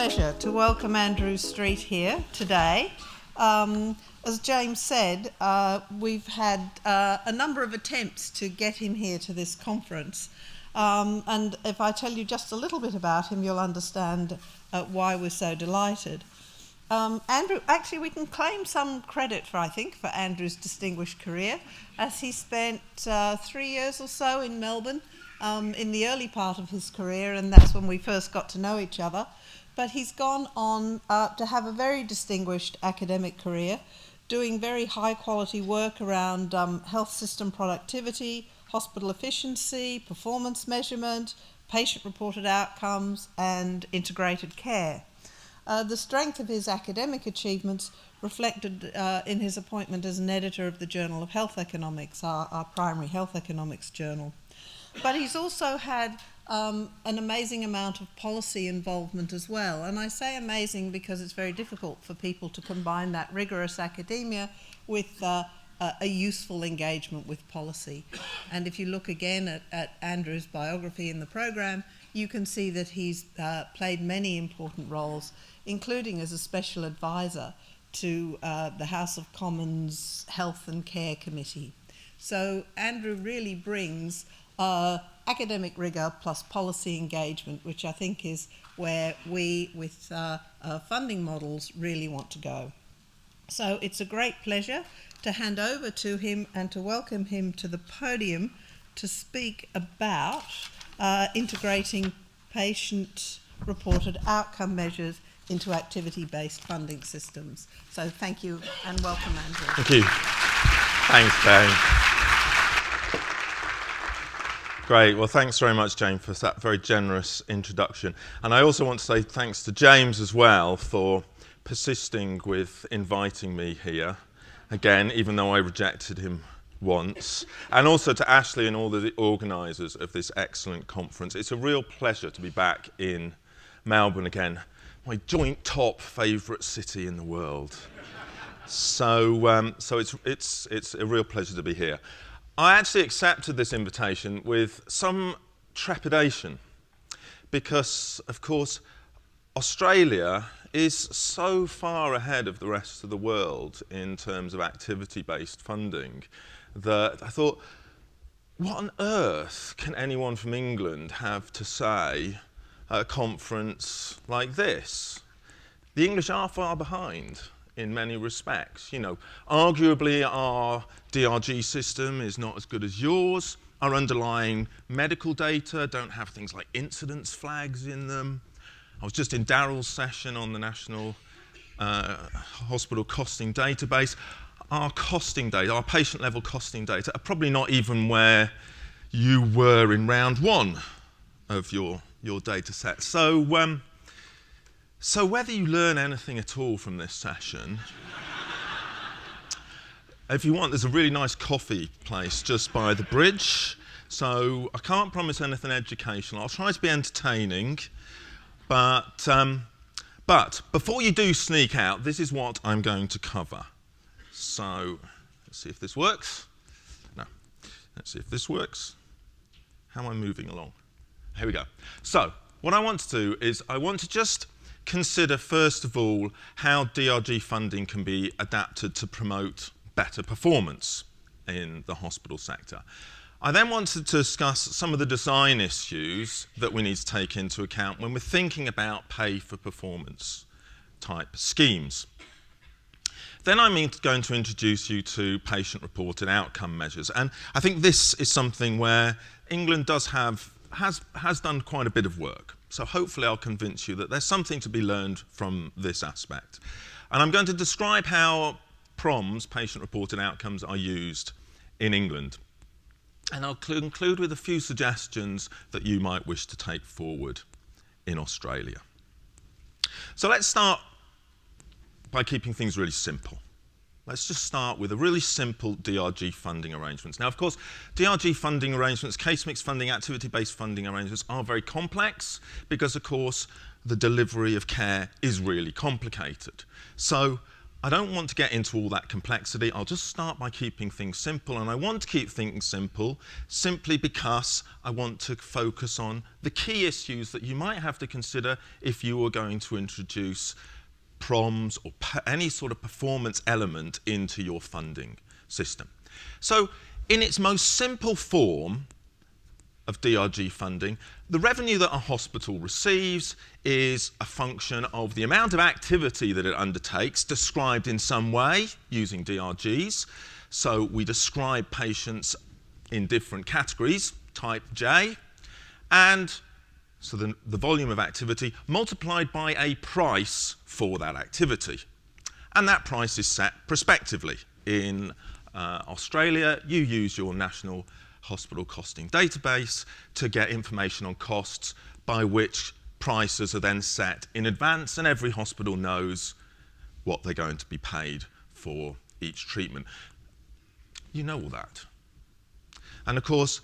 pleasure to welcome Andrew Street here today. As James said, we've had a number of attempts to get him here to this conference. And if I tell you just a little bit about him, you'll understand why we're so delighted. Andrew, actually we can claim some credit for Andrew's distinguished career, as he spent 3 years or so in Melbourne in the early part of his career, and that's when we first got to know each other. But he's gone on to have a very distinguished academic career, doing very high quality work around health system productivity, hospital efficiency, performance measurement, patient-reported outcomes, and integrated care. The strength of his academic achievements reflected in his appointment as an editor of the Journal of Health Economics, our primary health economics journal. But he's also had an amazing amount of policy involvement as well. And I say amazing because it's very difficult for people to combine that rigorous academia with a useful engagement with policy. And if you look again at Andrew's biography in the program, you can see that he's played many important roles, including as a special advisor to the House of Commons Health and Care Committee. So Andrew really brings academic rigour plus policy engagement, which I think is where we, with funding models, really want to go. So it's a great pleasure to hand over to him and to welcome him to the podium to speak about integrating patient-reported outcome measures into activity-based funding systems. So thank you and welcome, Andrew. Thank you. Thanks, Jane. Great. Well, thanks very much, Jane, for that very generous introduction. And I also want to say thanks to James as well for persisting with inviting me here, again, even though I rejected him once. And also to Ashley and all the organisers of this excellent conference. It's a real pleasure to be back in Melbourne again, my joint top favourite city in the world. So it's a real pleasure to be here. I actually accepted this invitation with some trepidation because, of course, Australia is so far ahead of the rest of the world in terms of activity-based funding that I thought, what on earth can anyone from England have to say at a conference like this? The English are far behind in many respects. You know, arguably our DRG system is not as good as yours. Our underlying medical data don't have things like incidence flags in them. I was just in Darryl's session on the National Hospital Costing Database. Our costing data, our patient level costing data, are probably not even where you were in round one of your data set. So whether you learn anything at all from this session, if you want, there's a really nice coffee place just by the bridge. So I can't promise anything educational. I'll try to be entertaining, but before you do sneak out, this is what I'm going to cover. So let's see if this works. No, let's see if this works. How am I moving along? Here we go. So what I want to do is I want to just consider, first of all, how DRG funding can be adapted to promote better performance in the hospital sector. I then wanted to discuss some of the design issues that we need to take into account when we're thinking about pay for performance type schemes. Then I'm going to introduce you to patient-reported outcome measures. And I think this is something where England has done quite a bit of work. So hopefully I'll convince you that there's something to be learned from this aspect. And I'm going to describe how PROMs, patient-reported outcomes, are used in England. And I'll conclude with a few suggestions that you might wish to take forward in Australia. So let's start by keeping things really simple. Let's just start with a really simple DRG funding arrangements. Now, of course, DRG funding arrangements, case mix funding, activity-based funding arrangements are very complex because, of course, the delivery of care is really complicated. So I don't want to get into all that complexity. I'll just start by keeping things simple, and I want to keep things simple simply because I want to focus on the key issues that you might have to consider if you were going to introduce PROMs or any sort of performance element into your funding system. So in its most simple form of DRG funding, the revenue that a hospital receives is a function of the amount of activity that it undertakes, described in some way using DRGs. So we describe patients in different categories, type J, and so the volume of activity multiplied by a price for that activity. And that price is set prospectively. In Australia, you use your national hospital costing database to get information on costs by which prices are then set in advance, and every hospital knows what they're going to be paid for each treatment. You know all that. And of course,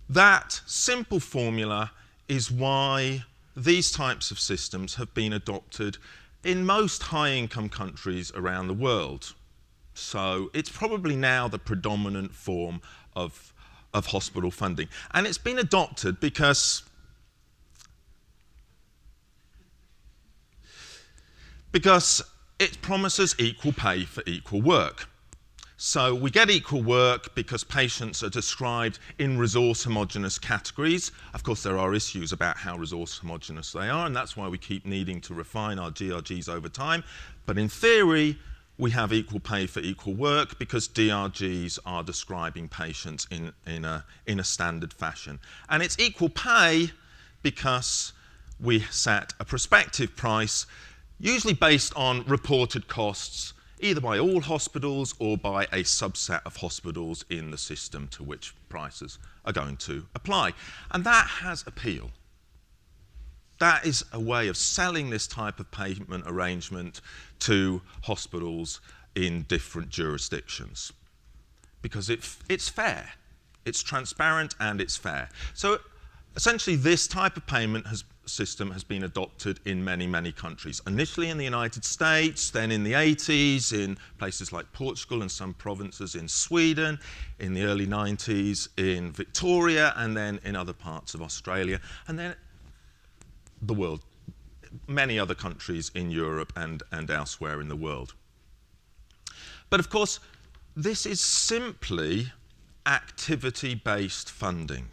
that simple formula is why these types of systems have been adopted in most high-income countries around the world. So it's probably now the predominant form of hospital funding. And it's been adopted because it promises equal pay for equal work. So we get equal work because patients are described in resource homogenous categories. Of course, there are issues about how resource homogenous they are, and that's why we keep needing to refine our DRGs over time. But in theory, we have equal pay for equal work because DRGs are describing patients in a standard fashion. And it's equal pay because we set a prospective price, usually based on reported costs, either by all hospitals or by a subset of hospitals in the system to which prices are going to apply. And that has appeal. That is a way of selling this type of payment arrangement to hospitals in different jurisdictions. Because it's fair, it's transparent, and it's fair. So essentially this type of payment system has been adopted in many, many countries. Initially in the United States, then in the 80s in places like Portugal and some provinces in Sweden, in the early 90s in Victoria, and then in other parts of Australia, and then the world, many other countries in Europe and elsewhere in the world. But of course, this is simply activity-based funding.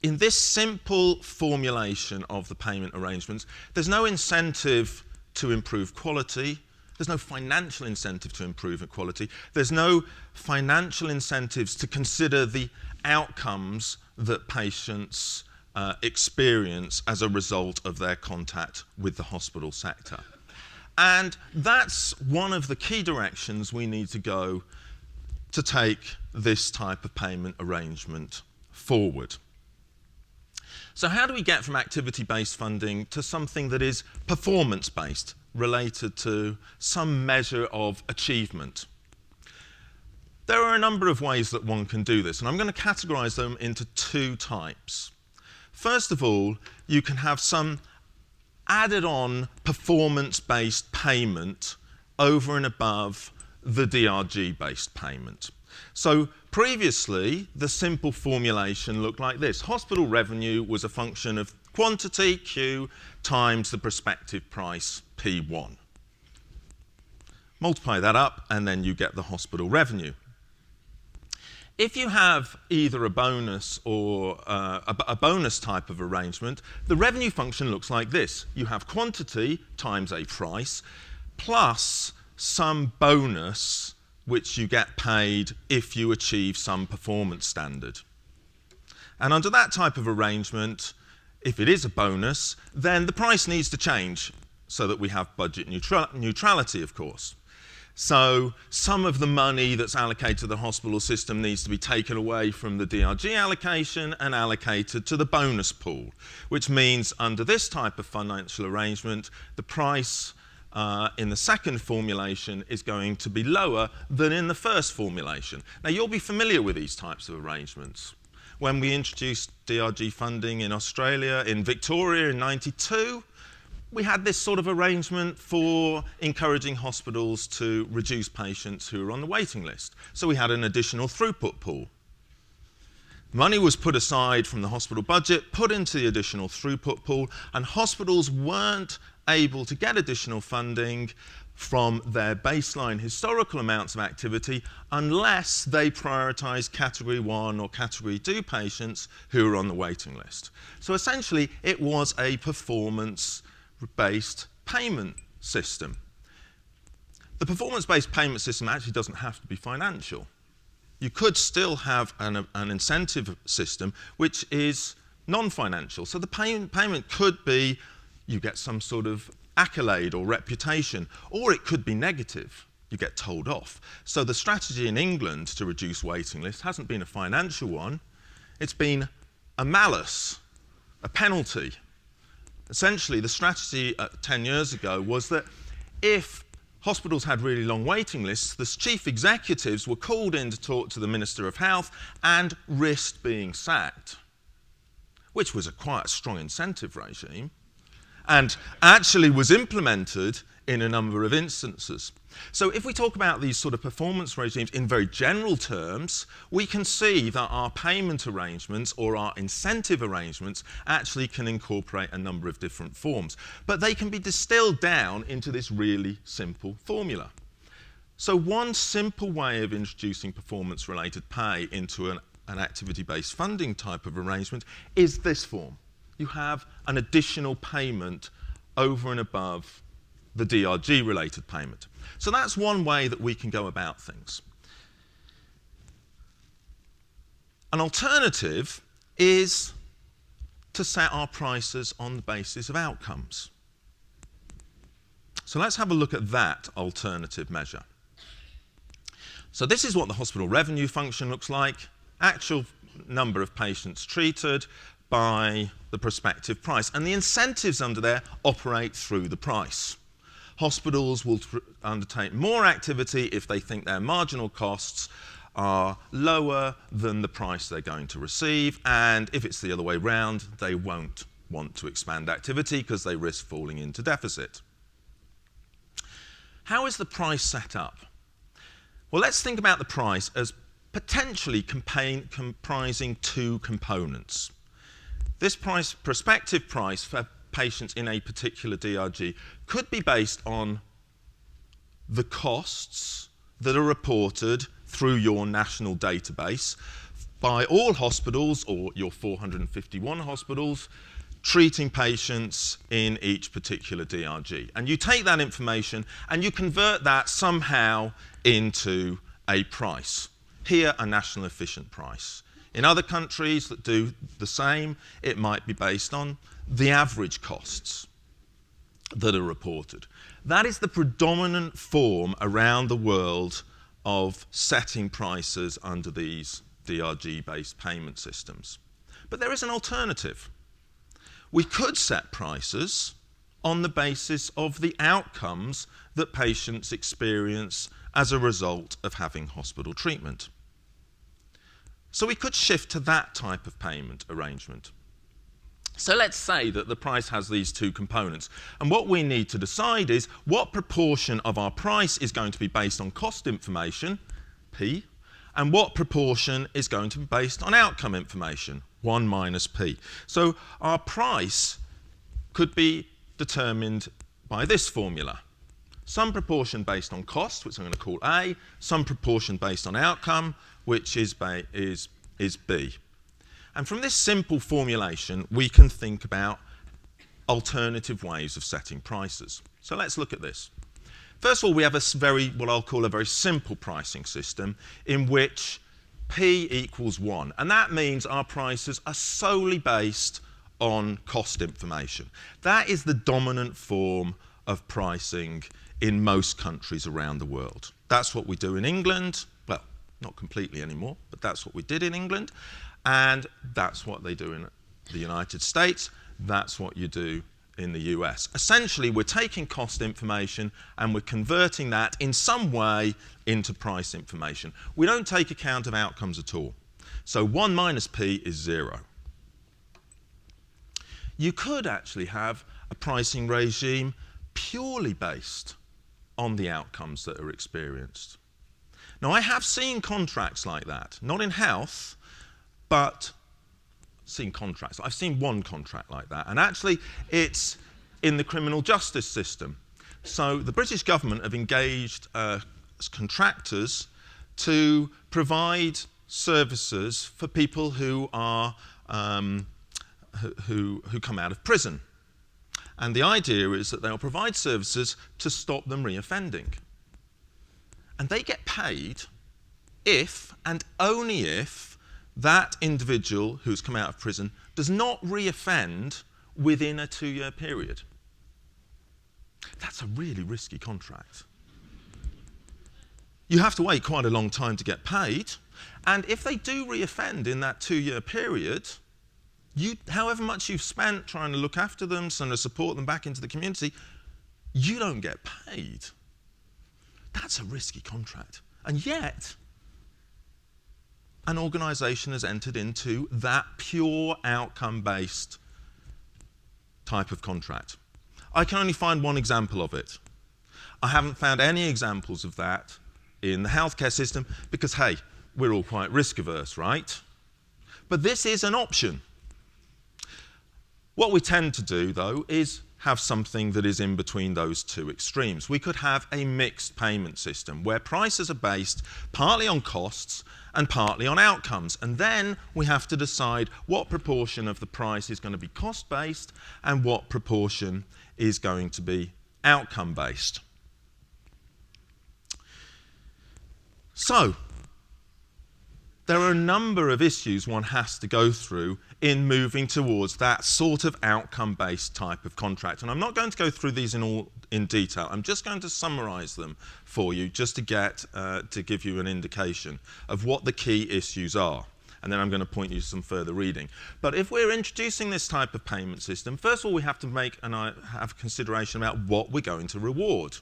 In this simple formulation of the payment arrangements, there's no incentive to improve quality. There's no financial incentive to improve quality. There's no financial incentives to consider the outcomes that patients experience as a result of their contact with the hospital sector. And that's one of the key directions we need to go to take this type of payment arrangement forward. So how do we get from activity-based funding to something that is performance-based, related to some measure of achievement? There are a number of ways that one can do this, and I'm going to categorize them into two types. First of all, you can have some added-on performance-based payment over and above the DRG-based payment. So previously, the simple formulation looked like this. Hospital revenue was a function of quantity, Q, times the prospective price, P1. Multiply that up, and then you get the hospital revenue. If you have either a bonus or a bonus type of arrangement, the revenue function looks like this. You have quantity times a price plus some bonus which you get paid if you achieve some performance standard. And under that type of arrangement, if it is a bonus, then the price needs to change so that we have budget neutrality, of course. So some of the money that's allocated to the hospital system needs to be taken away from the DRG allocation and allocated to the bonus pool, which means under this type of financial arrangement, the price in the second formulation is going to be lower than in the first formulation. Now, you'll be familiar with these types of arrangements. When we introduced DRG funding in Australia, in Victoria in '92, we had this sort of arrangement for encouraging hospitals to reduce patients who were on the waiting list. So we had an additional throughput pool. Money was put aside from the hospital budget, put into the additional throughput pool, and hospitals weren't able to get additional funding from their baseline historical amounts of activity unless they prioritised Category 1 or Category 2 patients who were on the waiting list. So essentially, it was a performance-based payment system. The performance-based payment system actually doesn't have to be financial. You could still have an incentive system which is non-financial. So the payment could be you get some sort of accolade or reputation, or it could be negative. You get told off. So the strategy in England to reduce waiting lists hasn't been a financial one. It's been a malus, a penalty. Essentially, the strategy 10 years ago was that if hospitals had really long waiting lists, the chief executives were called in to talk to the Minister of Health and risked being sacked, which was quite a strong incentive regime, and actually was implemented in a number of instances. So if we talk about these sort of performance regimes in very general terms, we can see that our payment arrangements or our incentive arrangements actually can incorporate a number of different forms. But they can be distilled down into this really simple formula. So one simple way of introducing performance-related pay into an activity-based funding type of arrangement is this form. You have an additional payment over and above the DRG-related payment. So that's one way that we can go about things. An alternative is to set our prices on the basis of outcomes. So let's have a look at that alternative measure. So this is what the hospital revenue function looks like, actual number of patients treated by the prospective price. And the incentives under there operate through the price. Hospitals will undertake more activity if they think their marginal costs are lower than the price they're going to receive, and if it's the other way round, they won't want to expand activity because they risk falling into deficit. How is the price set up? Well, let's think about the price as potentially comprising two components. This prospective price for patients in a particular DRG could be based on the costs that are reported through your national database by all hospitals, or your 451 hospitals, treating patients in each particular DRG. And you take that information and you convert that somehow into a price. Here, a national efficient price. In other countries that do the same, it might be based on the average costs that are reported. That is the predominant form around the world of setting prices under these DRG-based payment systems. But there is an alternative. We could set prices on the basis of the outcomes that patients experience as a result of having hospital treatment. So we could shift to that type of payment arrangement. So let's say that the price has these two components. And what we need to decide is what proportion of our price is going to be based on cost information, P, and what proportion is going to be based on outcome information, 1 minus P. So our price could be determined by this formula. Some proportion based on cost, which I'm going to call A, some proportion based on outcome, which is B. And from this simple formulation, we can think about alternative ways of setting prices. So let's look at this. First of all, we have what I'll call a very simple pricing system in which P equals 1. And that means our prices are solely based on cost information. That is the dominant form of pricing in most countries around the world. That's what we do in England. Well, not completely anymore, but that's what we did in England. And that's what they do in the United States. That's what you do in the US. Essentially, we're taking cost information and we're converting that in some way into price information. We don't take account of outcomes at all. So 1 minus P is 0. You could actually have a pricing regime purely based on the outcomes that are experienced. Now, I have seen contracts like that, not in health, but seen contracts. I've seen one contract like that, and actually it's in the criminal justice system. So the British government have engaged as contractors to provide services for people who are who come out of prison. And the idea is that they'll provide services to stop them reoffending. And they get paid if and only if that individual who's come out of prison does not reoffend within a 2-year period. That's a really risky contract. You have to wait quite a long time to get paid, and if they do reoffend in that 2-year period, however much you've spent trying to look after them, trying to support them back into the community, you don't get paid. That's a risky contract. And yet, an organisation has entered into that pure outcome-based type of contract. I can only find one example of it. I haven't found any examples of that in the healthcare system because, hey, we're all quite risk-averse, right? But this is an option. What we tend to do, though, is have something that is in between those two extremes. We could have a mixed payment system where prices are based partly on costs and partly on outcomes. And then we have to decide what proportion of the price is going to be cost-based and what proportion is going to be outcome-based. So, there are a number of issues one has to go through in moving towards that sort of outcome-based type of contract. And I'm not going to go through these in detail. I'm just going to summarise them for you just to give you an indication of what the key issues are. And then I'm going to point you to some further reading. But if we're introducing this type of payment system, first of all, we have to have consideration about what we're going to reward.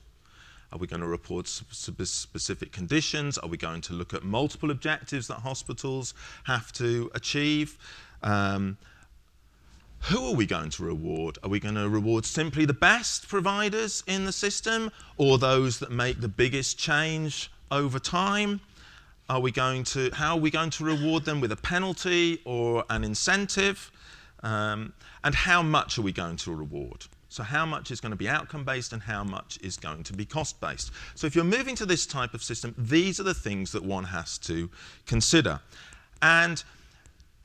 Are we going to report specific conditions? Are we going to look at multiple objectives that hospitals have to achieve? Who are we going to reward? Are we going to reward simply the best providers in the system or those that make the biggest change over time? How are we going to reward them with a penalty or an incentive? And how much are we going to reward? So how much is going to be outcome-based and how much is going to be cost-based? So if you're moving to this type of system, these are the things that one has to consider. And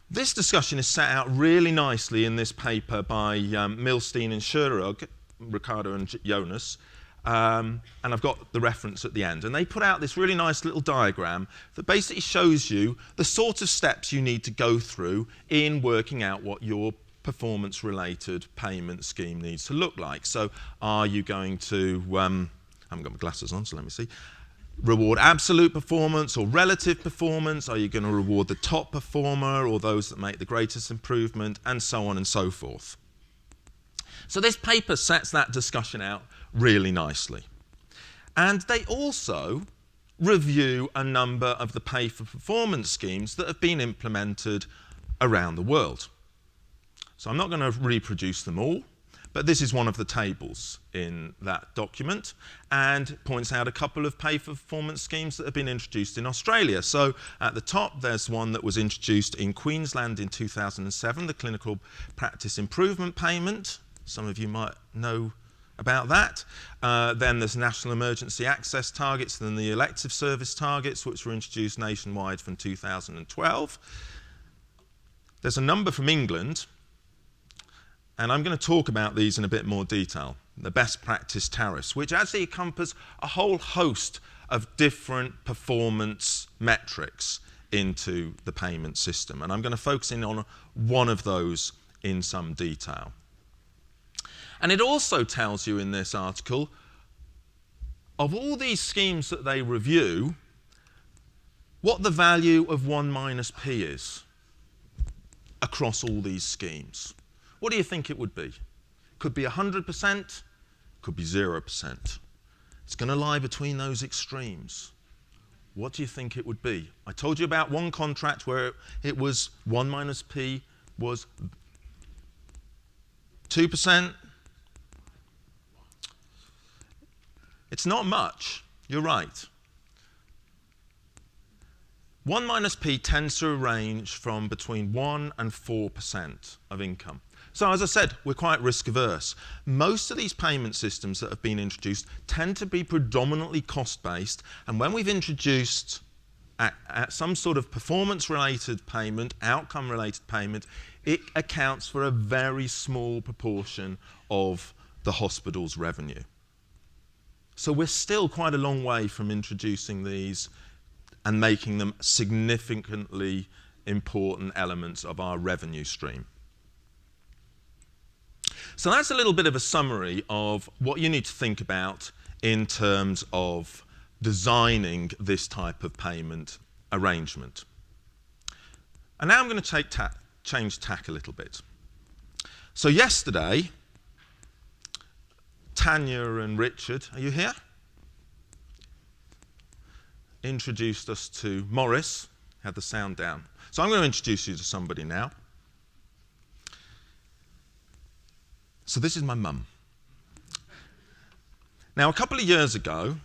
this discussion is set out really nicely in this paper by Milstein and Scherog, Ricardo and Jonas, and I've got the reference at the end. And they put out this really nice little diagram that basically shows you the sort of steps you need to go through in working out what your performance-related payment scheme needs to look like. So are you going to, I haven't got my glasses on, so let me see, reward absolute performance or relative performance? Are you going to reward the top performer or those that make the greatest improvement, and so on and so forth? So this paper sets that discussion out really nicely. And they also review a number of the pay-for-performance schemes that have been implemented around the world. So I'm not going to reproduce them all, but this is one of the tables in that document and points out a couple of pay-for-performance schemes that have been introduced in Australia. So at the top, there's one that was introduced in Queensland in 2007, the Clinical Practice Improvement Payment. Some of you might know about that. Then there's National Emergency Access Targets, then the Elective Service Targets, which were introduced nationwide from 2012. There's a number from England, and I'm going to talk about these in a bit more detail, the best practice tariffs, which actually encompass a whole host of different performance metrics into the payment system. And I'm going to focus in on one of those in some detail. And it also tells you in this article, of all these schemes that they review, what the value of 1 minus P is across all these schemes. What do you think it would be? Could be 100%, could be 0%. It's going to lie between those extremes. What do you think it would be? I told you about one contract where it was 1 minus P was 2%, It's not much, you're right. 1 minus P tends to range from between 1 and 4% of income. So as I said, we're quite risk averse. Most of these payment systems that have been introduced tend to be predominantly cost-based, and when we've introduced at some sort of performance-related payment, outcome-related payment, it accounts for a very small proportion of the hospital's revenue. So we're still quite a long way from introducing these and making them significantly important elements of our revenue stream. So that's a little bit of a summary of what you need to think about in terms of designing this type of payment arrangement. And now I'm going to change tack a little bit. So yesterday, Tanya and Richard, are you here? Introduced us to Morris, had the sound down. So I'm going to introduce you to somebody now. So this is my mum. Now, a couple of years ago,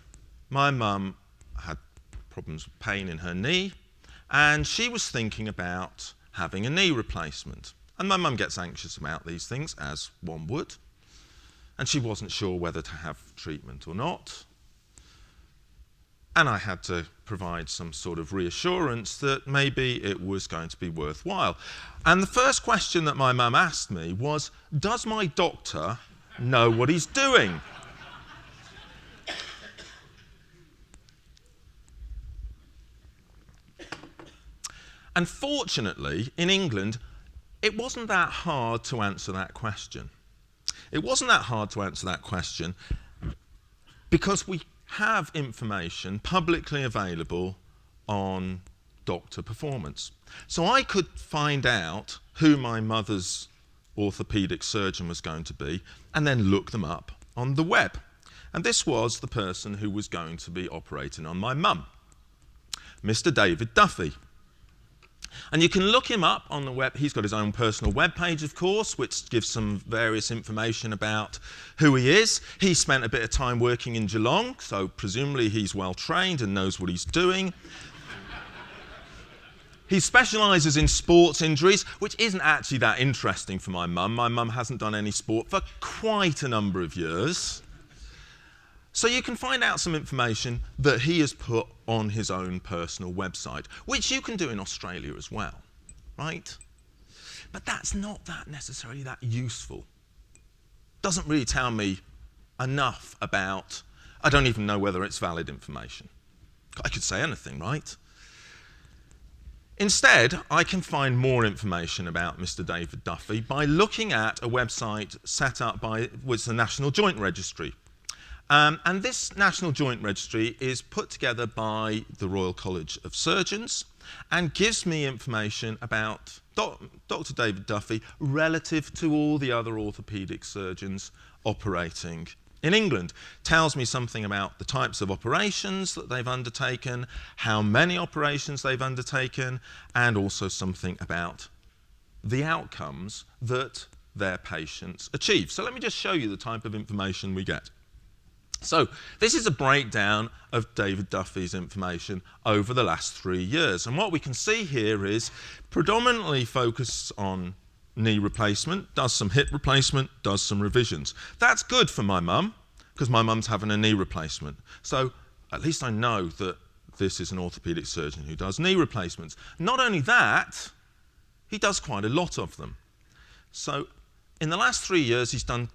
my mum had problems with pain in her knee, and she was thinking about having a knee replacement. And my mum gets anxious about these things, as one would, and she wasn't sure whether to have treatment or not. And I had to provide some sort of reassurance that maybe it was going to be worthwhile. And the first question that my mum asked me was, does my doctor know what he's doing? And fortunately, in England, it wasn't that hard to answer that question. It wasn't that hard to answer that question because we have information publicly available on doctor performance. So I could find out who my mother's orthopaedic surgeon was going to be and then look them up on the web. And this was the person who was going to be operating on my mum, Mr. David Duffy. And you can look him up on the web. He's got his own personal web page, of course, which gives some various information about who he is. He spent a bit of time working in Geelong, so presumably he's well trained and knows what he's doing. He specialises in sports injuries, which isn't actually that interesting for my mum. My mum hasn't done any sport for quite a number of years. So you can find out some information that he has put on his own personal website, which you can do in Australia as well, right? But that's not that necessarily that useful. Doesn't really tell me enough about, I don't even know whether it's valid information. I could say anything, right? Instead, I can find more information about Mr. David Duffy by looking at a website set up by the National Joint Registry. And this National Joint Registry is put together by the Royal College of Surgeons and gives me information about Dr. David Duffy relative to all the other orthopaedic surgeons operating in England. Tells me something about the types of operations that they've undertaken, how many operations they've undertaken, and also something about the outcomes that their patients achieve. So let me just show you the type of information we get. So this is a breakdown of David Duffy's information over the last 3 years. And what we can see here is predominantly focused on knee replacement, does some hip replacement, does some revisions. That's good for my mum, because my mum's having a knee replacement. So at least I know that this is an orthopaedic surgeon who does knee replacements. Not only that, he does quite a lot of them. So in the last 3 years, he's done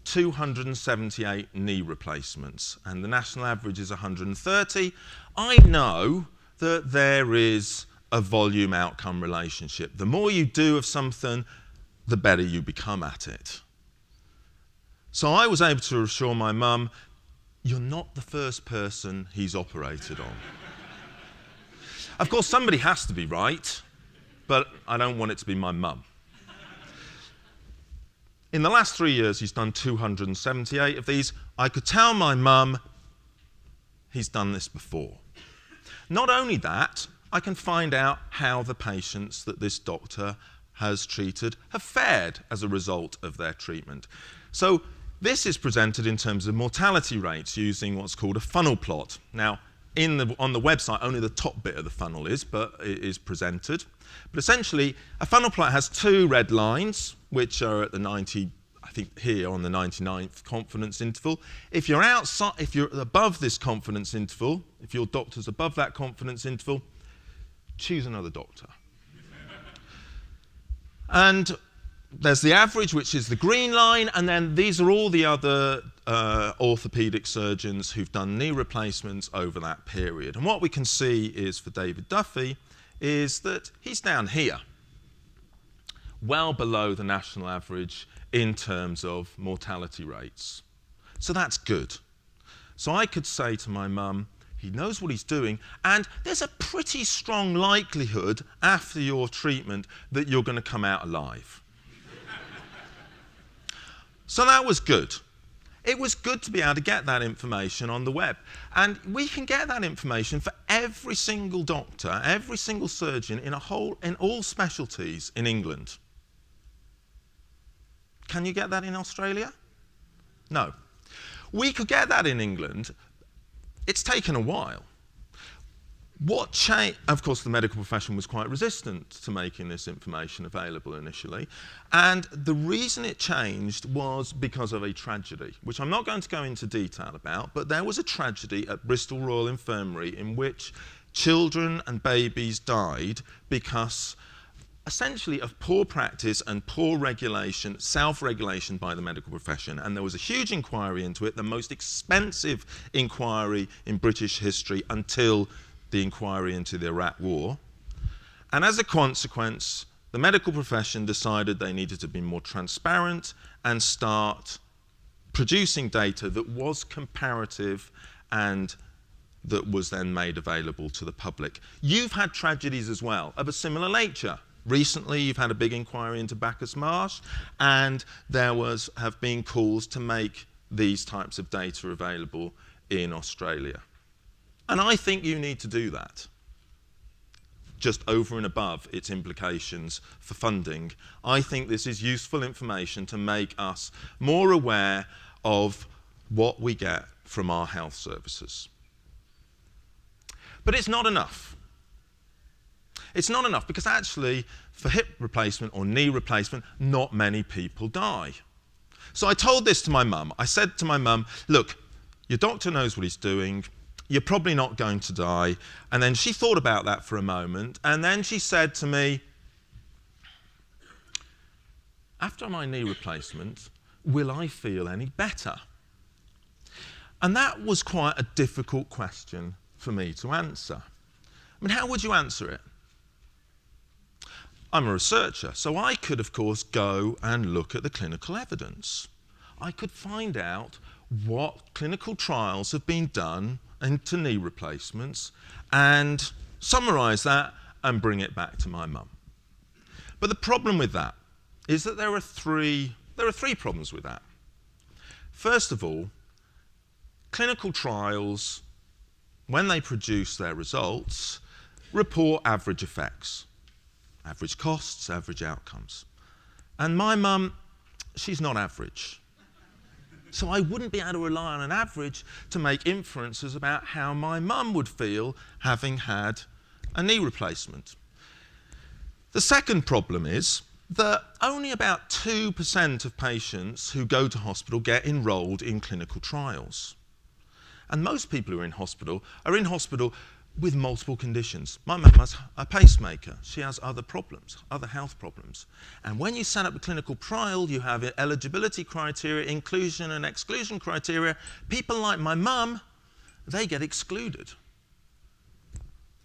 278 knee replacements, and the national average is 130. I know that there is a volume outcome relationship. The more you do of something, the better you become at it. So I was able to assure my mum, you're not the first person he's operated on. Of course, somebody has to be right, but I don't want it to be my mum. In the last 3 years, he's done 278 of these. I could tell my mum he's done this before. Not only that, I can find out how the patients that this doctor has treated have fared as a result of their treatment. So this is presented in terms of mortality rates using what's called a funnel plot. Now, on the website, only the top bit of the funnel is, but it is presented. But essentially, a funnel plot has two red lines, which are at the 90, I think here on the 99th confidence interval. If you're outside, if you're above this confidence interval, if your doctor's above that confidence interval, choose another doctor. And there's the average, which is the green line, and then these are all the other orthopaedic surgeons who've done knee replacements over that period. And what we can see is for David Duffy is that he's down here, well below the national average in terms of mortality rates. So that's good. So I could say to my mum, he knows what he's doing, and there's a pretty strong likelihood after your treatment that you're going to come out alive. So that was good. It was good to be able to get that information on the web. And we can get that information for every single doctor, every single surgeon in all specialties in England. Can you get that in Australia? No. We could get that in England. It's taken a while. What changed? Of course, the medical profession was quite resistant to making this information available initially. And the reason it changed was because of a tragedy, which I'm not going to go into detail about, but there was a tragedy at Bristol Royal Infirmary in which children and babies died because essentially of poor practice and poor regulation, self-regulation by the medical profession. And there was a huge inquiry into it, the most expensive inquiry in British history until the inquiry into the Iraq War. And as a consequence, the medical profession decided they needed to be more transparent and start producing data that was comparative and that was then made available to the public. You've had tragedies as well of a similar nature. Recently, you've had a big inquiry into Bacchus Marsh, and there have been calls to make these types of data available in Australia. And I think you need to do that. Just over and above its implications for funding, I think this is useful information to make us more aware of what we get from our health services. But it's not enough. It's not enough because actually, for hip replacement or knee replacement, not many people die. So I told this to my mum. I said to my mum, look, your doctor knows what he's doing. You're probably not going to die. And then she thought about that for a moment. And then she said to me, after my knee replacement, will I feel any better? And that was quite a difficult question for me to answer. I mean, how would you answer it? I'm a researcher, so I could, of course, go and look at the clinical evidence. I could find out what clinical trials have been done into knee replacements and summarise that and bring it back to my mum. But the problem with that is that there are three problems with that. First of all, clinical trials, when they produce their results, report average effects, average costs, average outcomes. And my mum, she's not average. So I wouldn't be able to rely on an average to make inferences about how my mum would feel having had a knee replacement. The second problem is that only about 2% of patients who go to hospital get enrolled in clinical trials. And most people who are in hospital with multiple conditions. My mum has a pacemaker. She has other problems, other health problems. And when you set up a clinical trial, you have eligibility criteria, inclusion and exclusion criteria. People like my mum, they get excluded.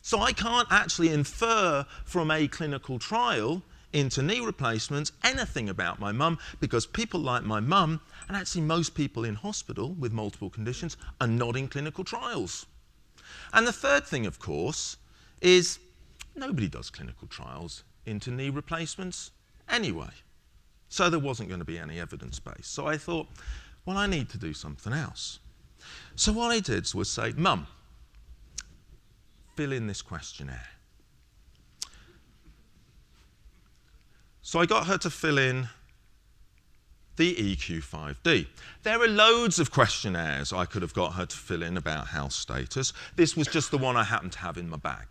So I can't actually infer from a clinical trial into knee replacements anything about my mum because people like my mum, and actually most people in hospital with multiple conditions, are not in clinical trials. And the third thing, of course, is nobody does clinical trials into knee replacements anyway. So there wasn't going to be any evidence base. So I thought, well, I need to do something else. So what I did was say, Mum, fill in this questionnaire. So I got her to fill in the EQ5D. There are loads of questionnaires I could have got her to fill in about health status. This was just the one I happened to have in my bag.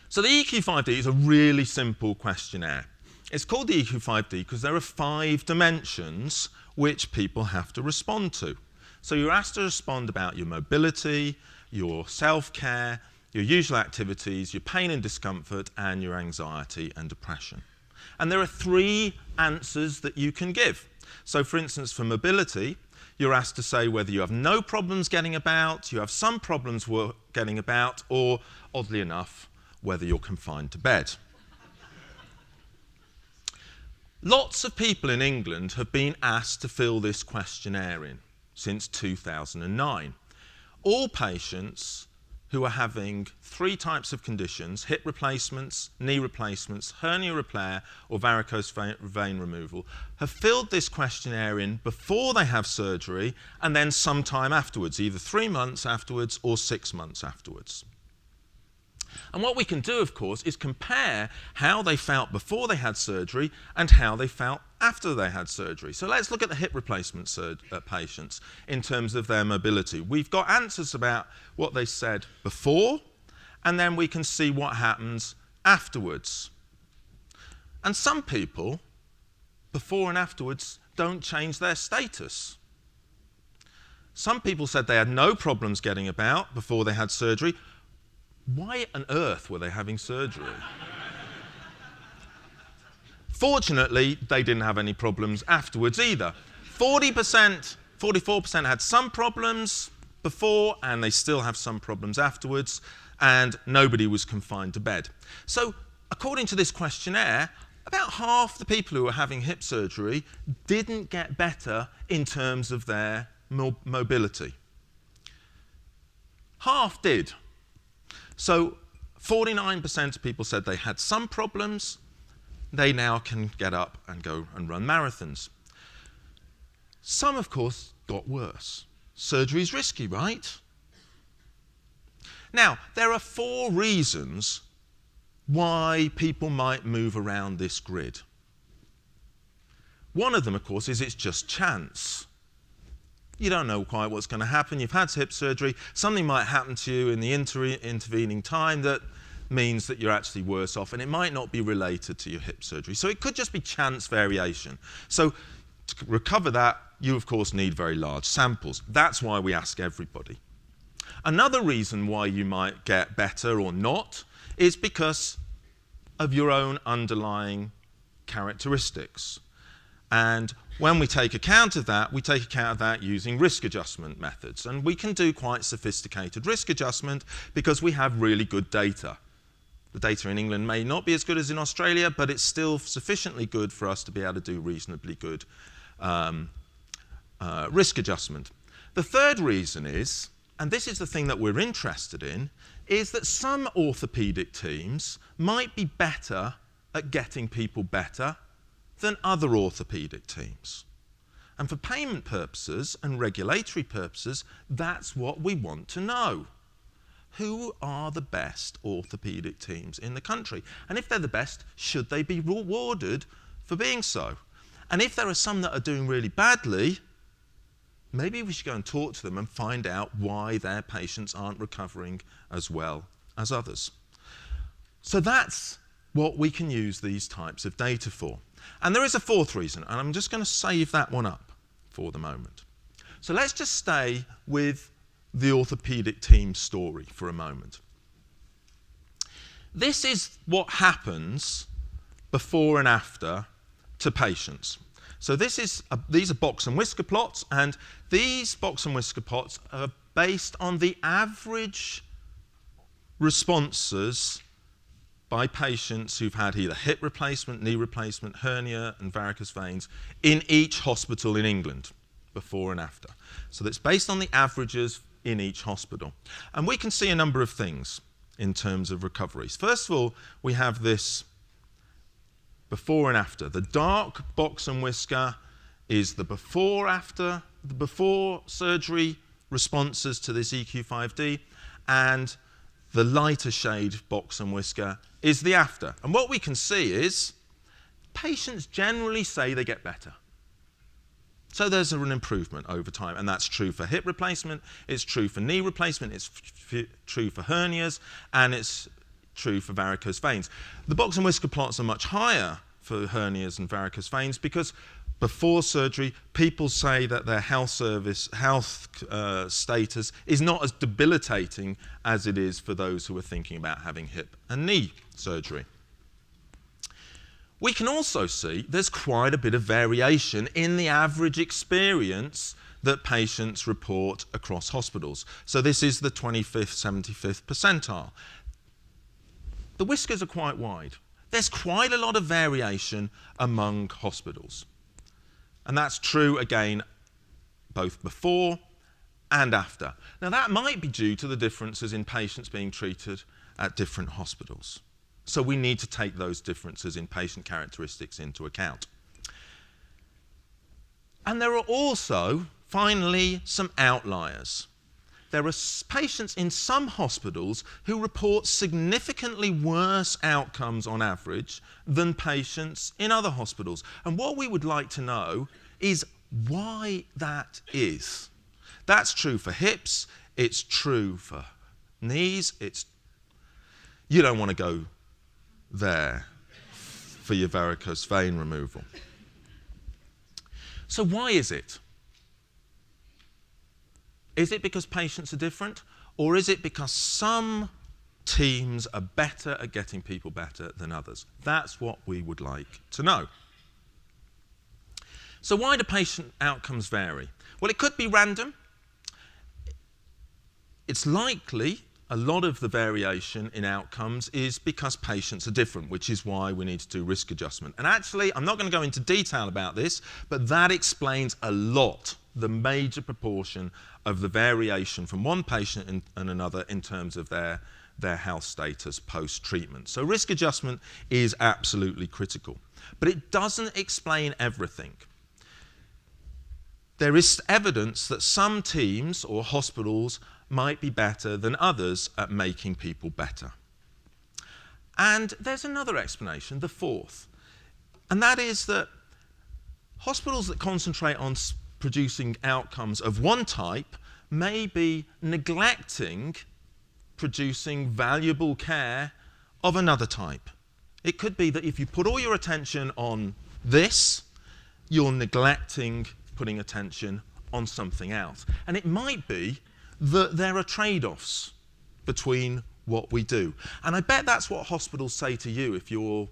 So the EQ5D is a really simple questionnaire. It's called the EQ5D because there are 5 dimensions which people have to respond to. So you're asked to respond about your mobility, your self-care, your usual activities, your pain and discomfort, and your anxiety and depression. And there are 3 answers that you can give. So for instance, for mobility, you're asked to say whether you have no problems getting about, you have some problems getting about, or, oddly enough, whether you're confined to bed. Lots of people in England have been asked to fill this questionnaire in since 2009. All patients who are having 3 types of conditions, hip replacements, knee replacements, hernia repair, or varicose vein removal, have filled this questionnaire in before they have surgery and then sometime afterwards, either 3 months afterwards or 6 months afterwards. And what we can do, of course, is compare how they felt before they had surgery and how they felt after they had surgery. So let's look at the hip replacement patients in terms of their mobility. We've got answers about what they said before, and then we can see what happens afterwards. And some people, before and afterwards, don't change their status. Some people said they had no problems getting about before they had surgery. Why on earth were they having surgery? Fortunately, they didn't have any problems afterwards either. 44% had some problems before, and they still have some problems afterwards, and nobody was confined to bed. So, according to this questionnaire, about half the people who were having hip surgery didn't get better in terms of their mobility. Half did. So 49% of people said they had some problems. They now can get up and go and run marathons. Some, of course, got worse. Surgery is risky, right? Now, there are 4 reasons why people might move around this grid. One of them, of course, is it's just chance. You don't know quite what's going to happen. You've had hip surgery. Something might happen to you in the intervening time that means that you're actually worse off, and it might not be related to your hip surgery. So it could just be chance variation. So to recover that, you, of course, need very large samples. That's why we ask everybody. Another reason why you might get better or not is because of your own underlying characteristics. And when we take account of that, we take account of that using risk adjustment methods. And we can do quite sophisticated risk adjustment because we have really good data. The data in England may not be as good as in Australia, but it's still sufficiently good for us to be able to do reasonably good risk adjustment. The third reason is, and this is the thing that we're interested in, is that some orthopaedic teams might be better at getting people better than other orthopaedic teams. And for payment purposes and regulatory purposes, that's what we want to know. Who are the best orthopaedic teams in the country? And if they're the best, should they be rewarded for being so? And if there are some that are doing really badly, maybe we should go and talk to them and find out why their patients aren't recovering as well as others. So that's what we can use these types of data for. And there is a 4th reason, and I'm just going to save that one up for the moment. So let's just stay with the orthopaedic team story for a moment. This is what happens before and after to patients. So these are box and whisker plots, and these box and whisker plots are based on the average responses by patients who've had either hip replacement, knee replacement, hernia and varicose veins in each hospital in England, before and after. So that's based on the averages in each hospital. And we can see a number of things in terms of recoveries. First of all, we have this before and after. The dark box and whisker is the before surgery responses to this EQ5D, and the lighter shade box and whisker is the after. And what we can see is patients generally say they get better. So there's an improvement over time, and that's true for hip replacement, it's true for knee replacement, it's true for hernias, and it's true for varicose veins. The box and whisker plots are much higher for hernias and varicose veins because before surgery, people say that their health status is not as debilitating as it is for those who are thinking about having hip and knee surgery. We can also see there's quite a bit of variation in the average experience that patients report across hospitals. So this is the 25th, 75th percentile. The whiskers are quite wide. There's quite a lot of variation among hospitals. And that's true, again, both before and after. Now, that might be due to the differences in patients being treated at different hospitals. So we need to take those differences in patient characteristics into account. And there are also, finally, some outliers. There are patients in some hospitals who report significantly worse outcomes on average than patients in other hospitals. And what we would like to know is why that is. That's true for hips, it's true for knees, you don't want to go there for your varicose vein removal. So why is it? Is it because patients are different, or is it because some teams are better at getting people better than others? That's what we would like to know. So why do patient outcomes vary? Well, it could be random. It's likely a lot of the variation in outcomes is because patients are different, which is why we need to do risk adjustment. And actually, I'm not going to go into detail about this, but that explains a lot, the major proportion of the variation from one patient and another in terms of their health status post-treatment. So risk adjustment is absolutely critical. But it doesn't explain everything. There is evidence that some teams or hospitals might be better than others at making people better. And there's another explanation, the fourth, and that is that hospitals that concentrate on producing outcomes of one type may be neglecting producing valuable care of another type. It could be that if you put all your attention on this, you're neglecting putting attention on something else. And it might be that there are trade-offs between what we do. And I bet that's what hospitals say to you if you're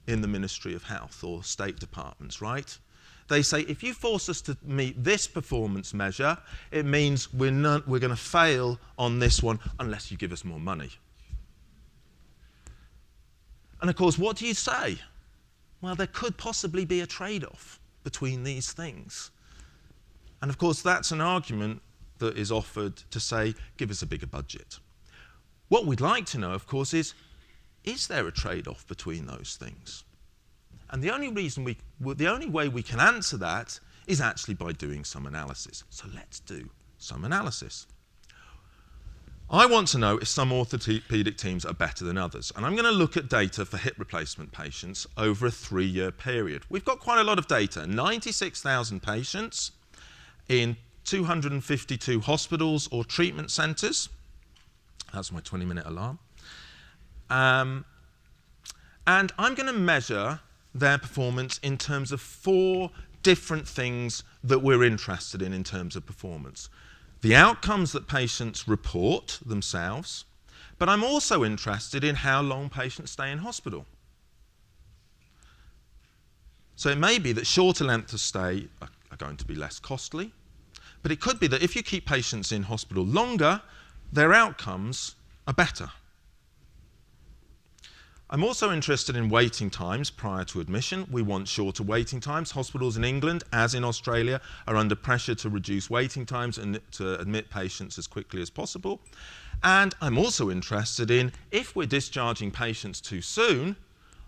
in the Ministry of Health or state departments, right? They say, if you force us to meet this performance measure, it means we're going to fail on this one unless you give us more money. And of course, what do you say? Well, there could possibly be a trade-off between these things. And of course, that's an argument that is offered to say, give us a bigger budget. What we'd like to know, of course, is there a trade-off between those things? And the only way we can answer that is actually by doing some analysis. So let's do some analysis. I want to know if some orthopedic teams are better than others. And I'm going to look at data for hip replacement patients over a 3-year period. We've got quite a lot of data, 96,000 patients in 252 hospitals or treatment centres. That's my 20-minute alarm. And I'm going to measure their performance in terms of 4 different things that we're interested in terms of performance. The outcomes that patients report themselves, but I'm also interested in how long patients stay in hospital. So it may be that shorter lengths of stay are going to be less costly, but it could be that if you keep patients in hospital longer, their outcomes are better. I'm also interested in waiting times prior to admission. We want shorter waiting times. Hospitals in England, as in Australia, are under pressure to reduce waiting times and to admit patients as quickly as possible. And I'm also interested in, if we're discharging patients too soon,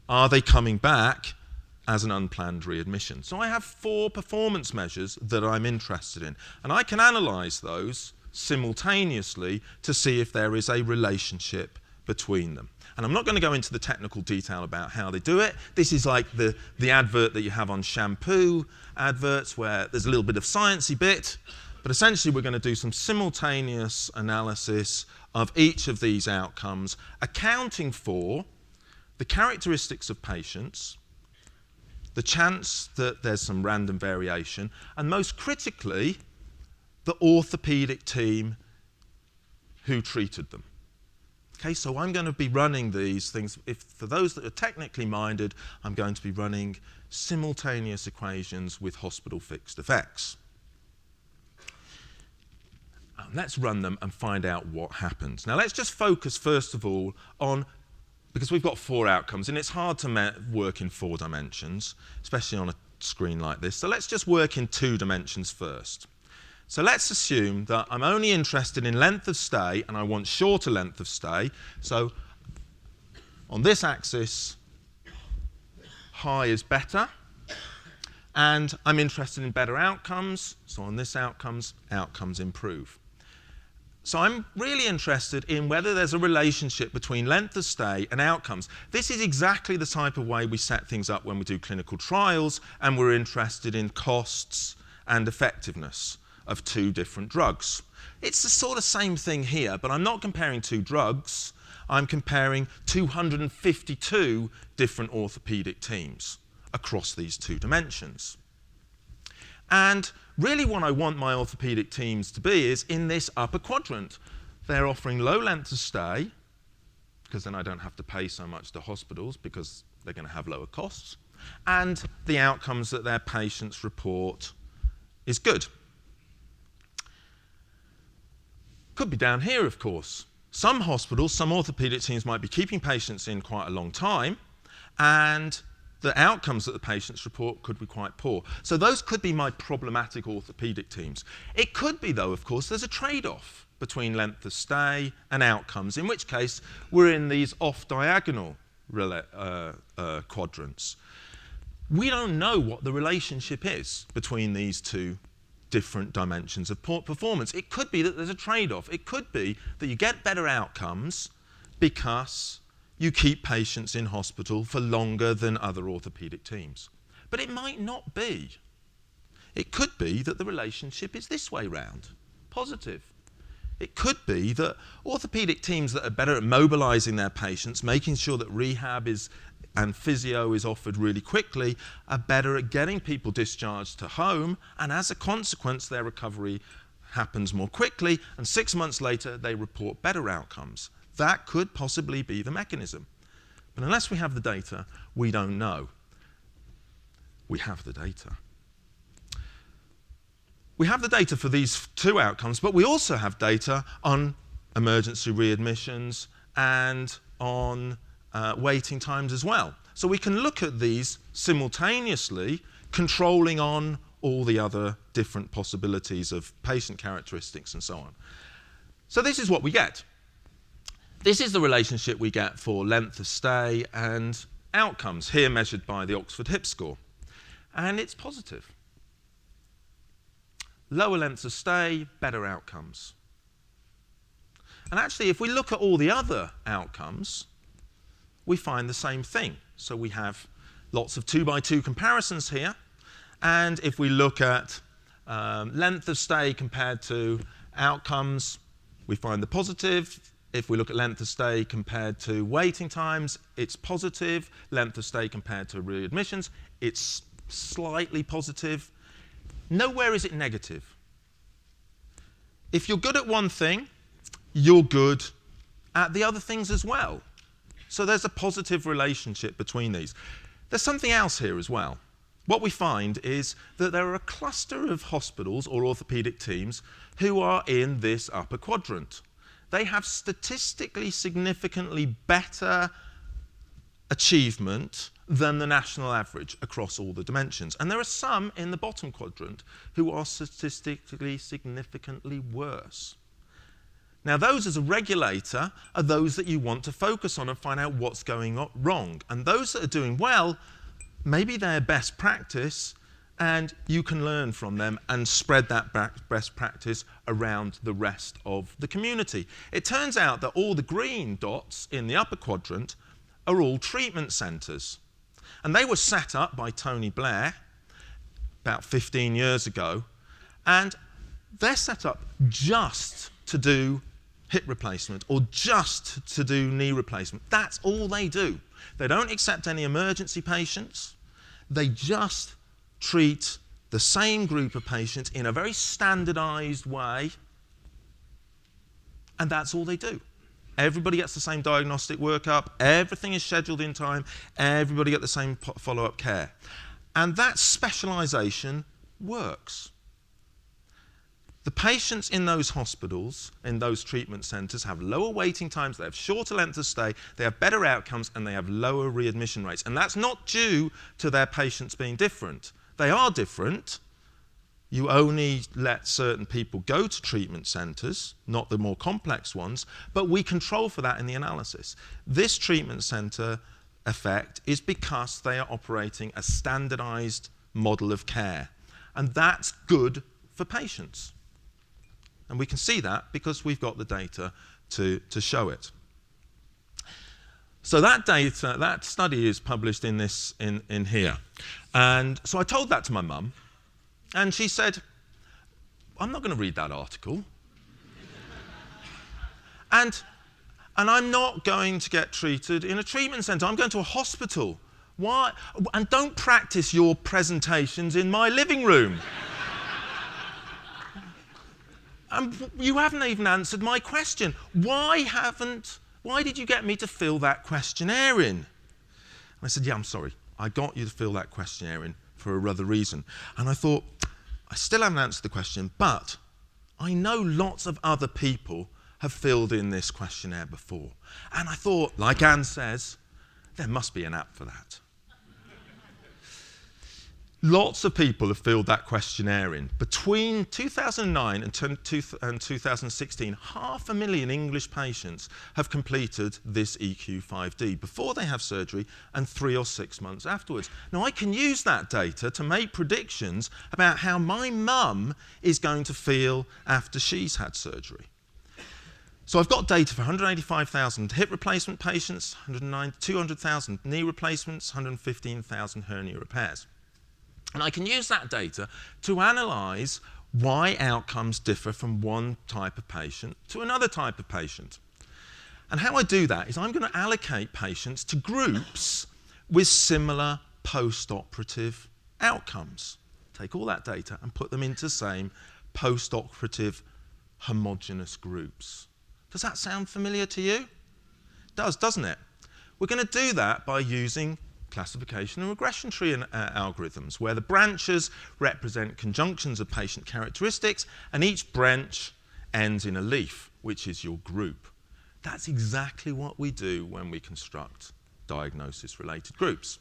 are they coming back as an unplanned readmission? So I have 4 performance measures that I'm interested in. And I can analyse those simultaneously to see if there is a relationship between them. And I'm not going to go into the technical detail about how they do it. This is like the advert that you have on shampoo adverts where there's a little bit of sciencey bit, but essentially we're going to do some simultaneous analysis of each of these outcomes, accounting for the characteristics of patients, the chance that there's some random variation, and most critically, the orthopedic team who treated them. Okay, so I'm going to be running these things. For those that are technically minded, I'm going to be running simultaneous equations with hospital fixed effects. Let's run them and find out what happens. Now let's just focus first of all on, because we've got 4 outcomes and it's hard to work in 4 dimensions, especially on a screen like this. So let's just work in 2 dimensions first. So let's assume that I'm only interested in length of stay and I want shorter length of stay. So on this axis, high is better. And I'm interested in better outcomes. So on this outcomes improve. So I'm really interested in whether there's a relationship between length of stay and outcomes. This is exactly the type of way we set things up when we do clinical trials and we're interested in costs and effectiveness of 2 different drugs. It's the sort of same thing here, but I'm not comparing 2 drugs. I'm comparing 252 different orthopedic teams across these 2 dimensions. And really what I want my orthopedic teams to be is in this upper quadrant. They're offering low length of stay, because then I don't have to pay so much to hospitals because they're going to have lower costs, and the outcomes that their patients report is good. Could be down here, of course. Some hospitals, some orthopedic teams might be keeping patients in quite a long time, and the outcomes that the patients report could be quite poor. So those could be my problematic orthopedic teams. It could be, though, of course, there's a trade-off between length of stay and outcomes, in which case we're in these off-diagonal quadrants. We don't know what the relationship is between these 2 different dimensions of performance. It could be that there's a trade-off. It could be that you get better outcomes because you keep patients in hospital for longer than other orthopedic teams. But it might not be. It could be that the relationship is this way round, positive. It could be that orthopedic teams that are better at mobilizing their patients, making sure that rehab and physio is offered really quickly, are better at getting people discharged to home, and as a consequence their recovery happens more quickly, and 6 months later they report better outcomes. That could possibly be the mechanism. But unless we have the data, we don't know. We have the data. We have the data for these 2 outcomes, but we also have data on emergency readmissions and on waiting times as well. So we can look at these simultaneously, controlling on all the other different possibilities of patient characteristics and so on. So this is what we get. This is the relationship we get for length of stay and outcomes, here measured by the Oxford HIP score. And it's positive. Lower lengths of stay, better outcomes. And actually, if we look at all the other outcomes, we find the same thing. So we have lots of 2x2 comparisons here. And if we look at length of stay compared to outcomes, we find the positive. If we look at length of stay compared to waiting times, it's positive. Length of stay compared to readmissions, it's slightly positive. Nowhere is it negative. If you're good at one thing, you're good at the other things as well. So there's a positive relationship between these. There's something else here as well. What we find is that there are a cluster of hospitals or orthopedic teams who are in this upper quadrant. They have statistically significantly better achievement than the national average across all the dimensions. And there are some in the bottom quadrant who are statistically significantly worse. Now, those as a regulator are those that you want to focus on and find out what's going wrong. And those that are doing well, maybe their best practice and you can learn from them and spread that best practice around the rest of the community. It turns out that all the green dots in the upper quadrant are all treatment centres. And they were set up by Tony Blair about 15 years ago, and they're set up just to do hip replacement or just to do knee replacement. That's all they do. They don't accept any emergency patients. They just treat the same group of patients in a very standardised way, and that's all they do. Everybody gets the same diagnostic workup, everything is scheduled in time, everybody gets the same follow-up care. And that specialisation works. The patients in those hospitals, in those treatment centres, have lower waiting times, they have shorter length of stay, they have better outcomes, and they have lower readmission rates. And that's not due to their patients being different. They are different. You only let certain people go to treatment centres, not the more complex ones, but we control for that in the analysis. This treatment centre effect is because they are operating a standardised model of care. And that's good for patients. And we can see that because we've got the data to show it. So that data, that study is published in here. And so I told that to my mum, and she said, I'm not going to read that article. and I'm not going to get treated in a treatment centre. I'm going to a hospital. Why? And don't practice your presentations in my living room. And you haven't even answered my question. Why did you get me to fill that questionnaire in? And I said, yeah, I'm sorry. I got you to fill that questionnaire in for a other reason. And I thought, I still haven't answered the question, but I know lots of other people have filled in this questionnaire before. And I thought, like Anne says, there must be an app for that. Lots of people have filled that questionnaire in. Between 2009 and 2016, 500,000 English patients have completed this EQ5D before they have surgery and 3 or 6 months afterwards. Now, I can use that data to make predictions about how my mum is going to feel after she's had surgery. So I've got data for 185,000 hip replacement patients, 200,000 knee replacements, 115,000 hernia repairs. And I can use that data to analyse why outcomes differ from one type of patient to another type of patient. And how I do that is I'm going to allocate patients to groups with similar post-operative outcomes. Take all that data and put them into the same post-operative homogeneous groups. Does that sound familiar to you? It does, doesn't it? We're going to do that by using classification and regression tree algorithms, where the branches represent conjunctions of patient characteristics, and each branch ends in a leaf, which is your group. That's exactly what we do when we construct diagnosis-related groups.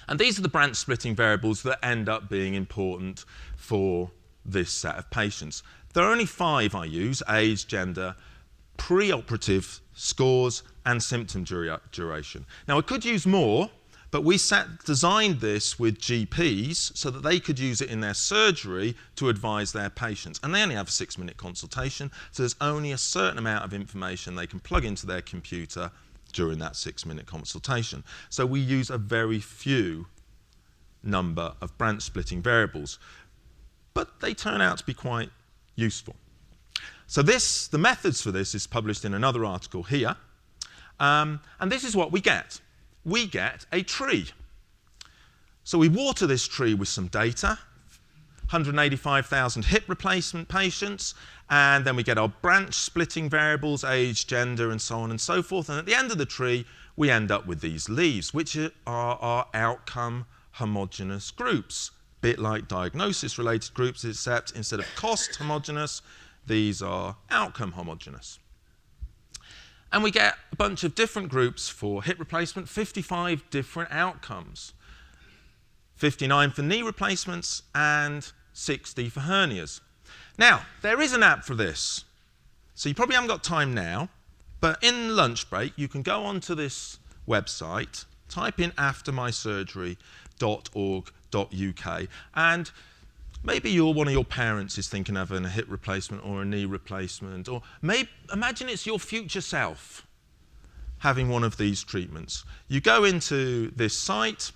And these are the branch splitting variables that end up being important for this set of patients. There are only 5 I use: age, gender, preoperative scores, and symptom duration. Now, I could use more, but we designed this with GPs so that they could use it in their surgery to advise their patients. And they only have a 6-minute consultation, so there's only a certain amount of information they can plug into their computer during that 6-minute consultation. So we use a very few number of branch splitting variables, but they turn out to be quite useful. So the methods for this is published in another article here. And this is what we get. We get a tree. So we water this tree with some data, 185,000 hip replacement patients, and then we get our branch splitting variables, age, gender, and so on and so forth. And at the end of the tree, we end up with these leaves, which are our outcome homogeneous groups, a bit like diagnosis-related groups, except instead of cost homogeneous, these are outcome homogeneous. And we get a bunch of different groups for hip replacement, 55 different outcomes. 59 for knee replacements and 60 for hernias. Now, there is an app for this. So you probably haven't got time now, but in lunch break, you can go onto this website, type in "after my surgery" And maybe one of your parents is thinking of having a hip replacement or a knee replacement, or imagine it's your future self having one of these treatments. You go into this site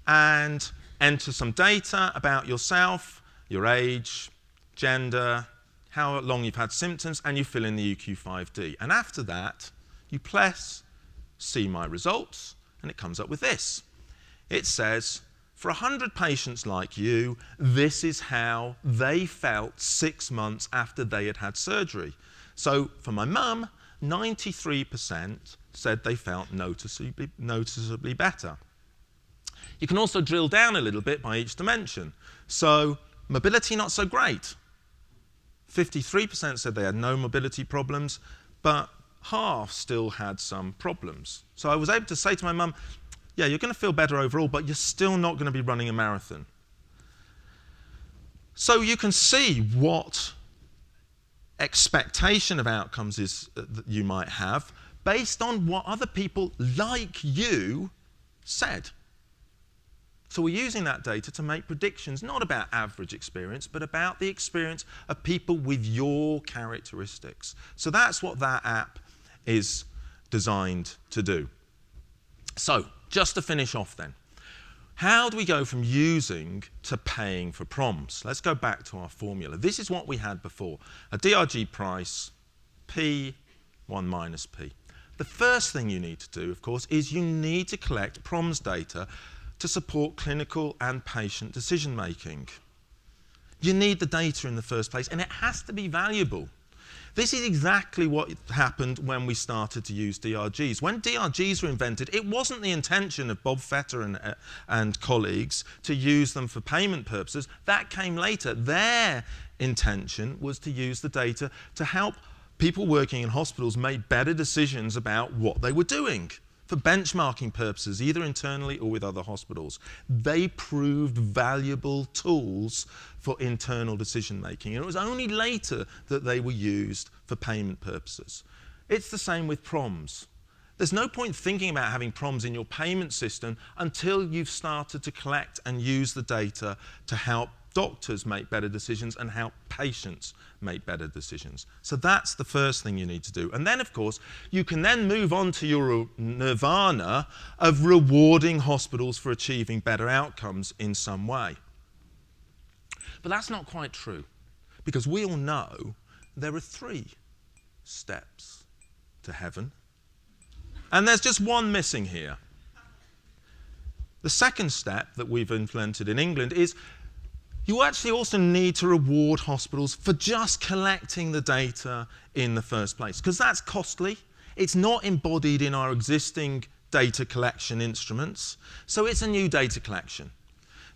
and enter some data about yourself, your age, gender, how long you've had symptoms, and you fill in the EQ5D. And after that, you press See My Results, and it comes up with this. It says, for 100 patients like you, this is how they felt 6 months after they had had surgery. So for my mum, 93% said they felt noticeably better. You can also drill down a little bit by each dimension. So mobility, not so great. 53% said they had no mobility problems, but half still had some problems. So I was able to say to my mum, yeah, you're going to feel better overall, but you're still not going to be running a marathon. So you can see what expectation of outcomes is that you might have based on what other people like you said. So we're using that data to make predictions, not about average experience, but about the experience of people with your characteristics. So that's what that app is designed to do. So just to finish off then, how do we go from using to paying for PROMs? Let's go back to our formula. This is what we had before, a DRG price, P, 1 minus P. The first thing you need to do, of course, is you need to collect PROMs data to support clinical and patient decision making. You need the data in the first place, and it has to be valuable. This is exactly what happened when we started to use DRGs. When DRGs were invented, it wasn't the intention of Bob Fetter and colleagues to use them for payment purposes. That came later. Their intention was to use the data to help people working in hospitals make better decisions about what they were doing for benchmarking purposes, either internally or with other hospitals. They proved valuable tools for internal decision making, and it was only later that they were used for payment purposes. It's the same with PROMs. There's no point thinking about having PROMs in your payment system until you've started to collect and use the data to help doctors make better decisions and help patients make better decisions. So that's the first thing you need to do. And then, of course, you can then move on to your nirvana of rewarding hospitals for achieving better outcomes in some way. But that's not quite true, because we all know there are 3 steps to heaven, and there's just one missing here. The second step that we've implemented in England is you actually also need to reward hospitals for just collecting the data in the first place, because that's costly. It's not embodied in our existing data collection instruments, so it's a new data collection.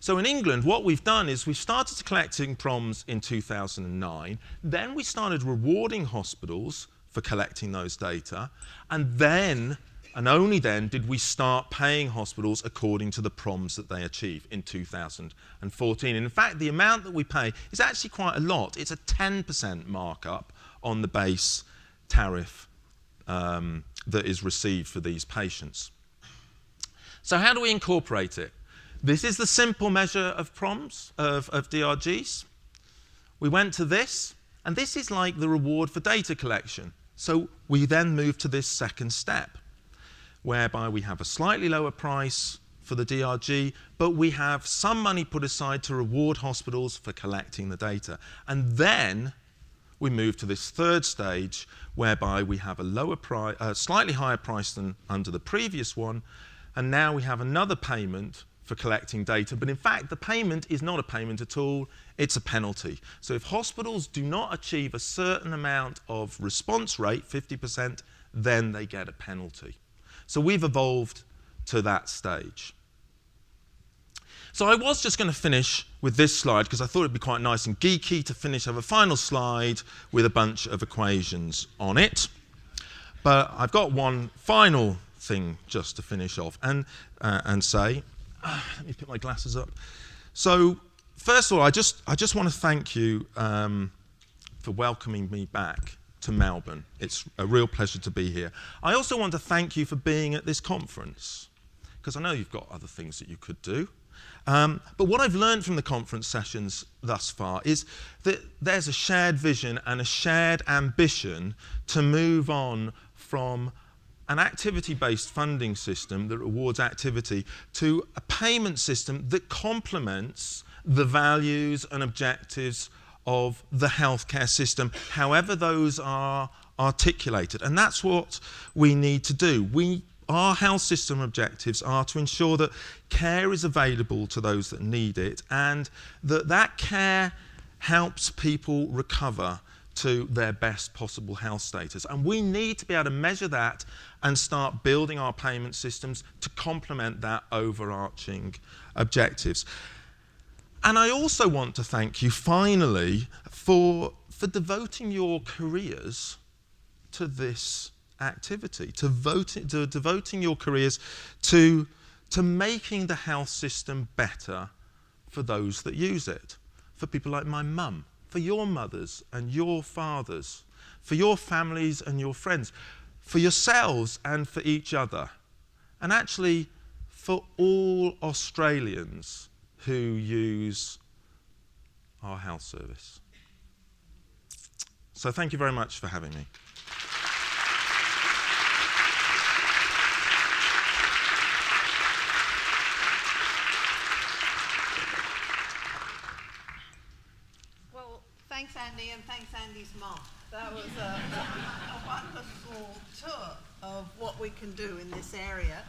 So in England, what we've done is we started collecting PROMs in 2009, then we started rewarding hospitals for collecting those data, and then and only then did we start paying hospitals according to the PROMs that they achieve in 2014. And in fact, the amount that we pay is actually quite a lot. It's a 10% markup on the base tariff that is received for these patients. So how do we incorporate it? This is the simple measure of PROMs, of DRGs. We went to this, and this is like the reward for data collection. So we then move to this second step, whereby we have a slightly lower price for the DRG, but we have some money put aside to reward hospitals for collecting the data. And then we move to this third stage, whereby we have a lower price, slightly higher price than under the previous one, and now we have another payment for collecting data. But in fact, the payment is not a payment at all, it's a penalty. So if hospitals do not achieve a certain amount of response rate, 50%, then they get a penalty. So we've evolved to that stage. So I was just going to finish with this slide because I thought it'd be quite nice and geeky to finish have a final slide with a bunch of equations on it. But I've got one final thing just to finish off and say, let me put my glasses up. So first of all, I just want to thank you for welcoming me back to Melbourne. It's a real pleasure to be here. I also want to thank you for being at this conference, because I know you've got other things that you could do. But what I've learned from the conference sessions thus far is that there's a shared vision and a shared ambition to move on from an activity-based funding system that rewards activity to a payment system that complements the values and objectives of the healthcare system, however those are articulated. And that's what we need to do. Our health system objectives are to ensure that care is available to those that need it, and that care helps people recover to their best possible health status. And we need to be able to measure that and start building our payment systems to complement that overarching objectives. And I also want to thank you finally for devoting your careers to this activity, to devoting your careers to making the health system better for those that use it, for people like my mum, for your mothers and your fathers, for your families and your friends, for yourselves and for each other, and actually for all Australians who use our health service. So thank you very much for having me. Thanks, Andy, and thanks, Andy's mom. That was a wonderful tour of what we can do in this area.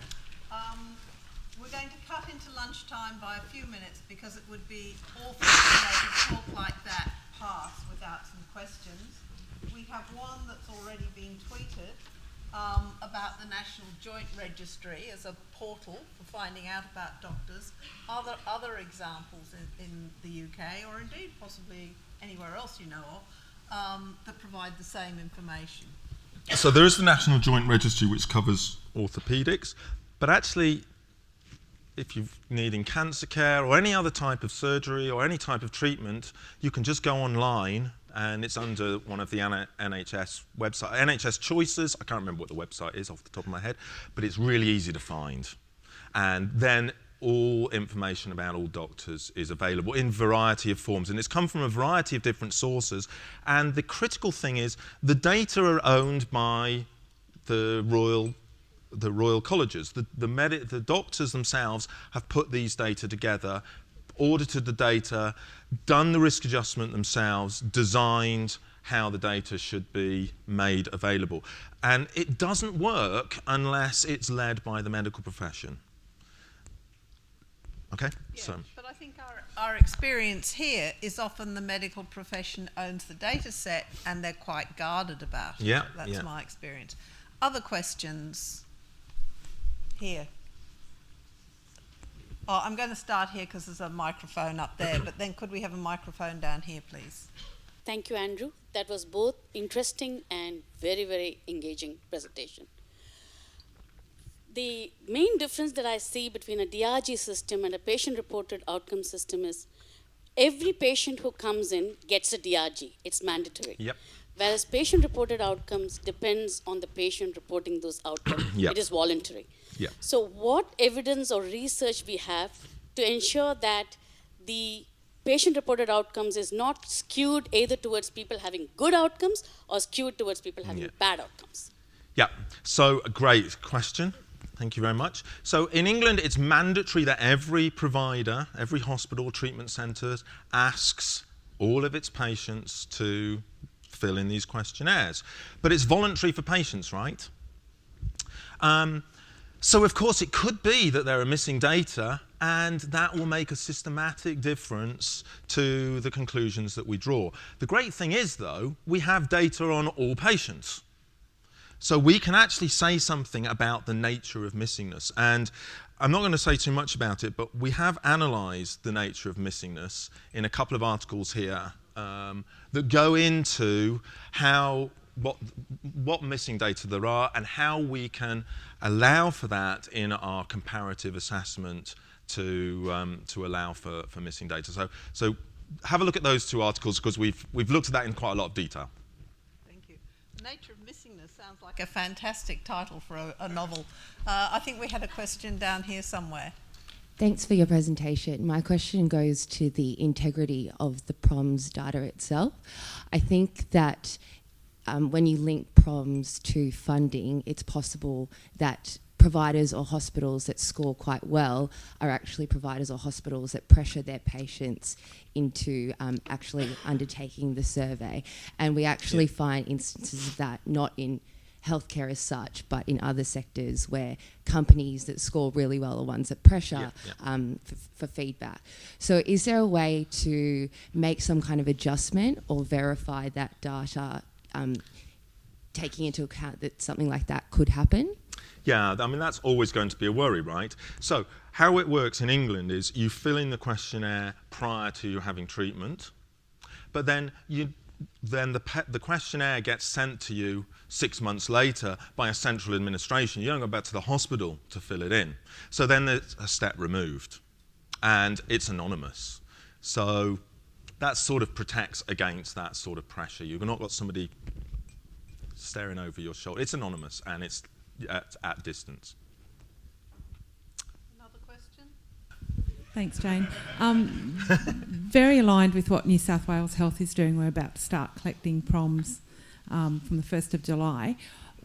We're going to cut into lunchtime by a few minutes because it would be awful to make a talk like that pass without some questions. We have one that's already been tweeted about the National Joint Registry as a portal for finding out about doctors. Are there other examples in the UK, or indeed possibly anywhere else you know of, that provide the same information? So there is the National Joint Registry, which covers orthopaedics, but actually, if you're needing cancer care or any other type of surgery or any type of treatment, you can just go online, and it's under one of the NHS websites, NHS Choices. I can't remember what the website is off the top of my head, but it's really easy to find. And then all information about all doctors is available in a variety of forms, and it's come from a variety of different sources. And the critical thing is the data are owned by the Royal Colleges. The doctors themselves have put these data together, audited the data, done the risk adjustment themselves, designed how the data should be made available. And it doesn't work unless it's led by the medical profession. Okay? Yeah, So. but I think our experience here is often the medical profession owns the data set and they're quite guarded about it. Yeah, That's yeah. my experience. Other questions? Here. Oh, I'm going to start here because there's a microphone up there, but then could we have a microphone down here, please? Thank you, Andrew. That was both interesting and very, very engaging presentation. The main difference that I see between a DRG system and a patient-reported outcome system is every patient who comes in gets a DRG. It's mandatory. Yep. Whereas patient-reported outcomes depends on the patient reporting those outcomes. Yep. It is voluntary. Yep. So what evidence or research we have to ensure that the patient-reported outcomes is not skewed either towards people having good outcomes or skewed towards people having bad outcomes? Yeah, so a great question. Thank you very much. So in England, it's mandatory that every provider, every hospital, treatment centre asks all of its patients to fill in these questionnaires. But it's voluntary for patients, right? So of course, it could be that there are missing data, and that will make a systematic difference to the conclusions that we draw. The great thing is, though, we have data on all patients. So we can actually say something about the nature of missingness. And I'm not going to say too much about it, but we have analysed the nature of missingness in a couple of articles here that go into what missing data there are and how we can allow for that in our comparative assessment to allow for missing data. So have a look at those two articles, because we've looked at that in quite a lot of detail. Thank you. The Nature of Missingness sounds like a fantastic title for a novel. I think we had a question down here somewhere. Thanks for your presentation. My question goes to the integrity of the PROMs data itself. I think that when you link PROMs to funding, it's possible that providers or hospitals that score quite well are actually providers or hospitals that pressure their patients into actually undertaking the survey. And we actually find instances of that not in healthcare as such, but in other sectors where companies that score really well are ones that pressure for feedback. So is there a way to make some kind of adjustment or verify that data, taking into account that something like that could happen? Yeah, I mean, that's always going to be a worry, right? So how it works in England is you fill in the questionnaire prior to you having treatment, but then the questionnaire gets sent to you 6 months later by a central administration. You don't go back to the hospital to fill it in. So then there's a step removed, and it's anonymous. So that sort of protects against that sort of pressure. You've not got somebody staring over your shoulder. It's anonymous, and it's at distance. Another question? Thanks, Jane. Very aligned with what New South Wales Health is doing. We're about to start collecting PROMs from the 1st of July.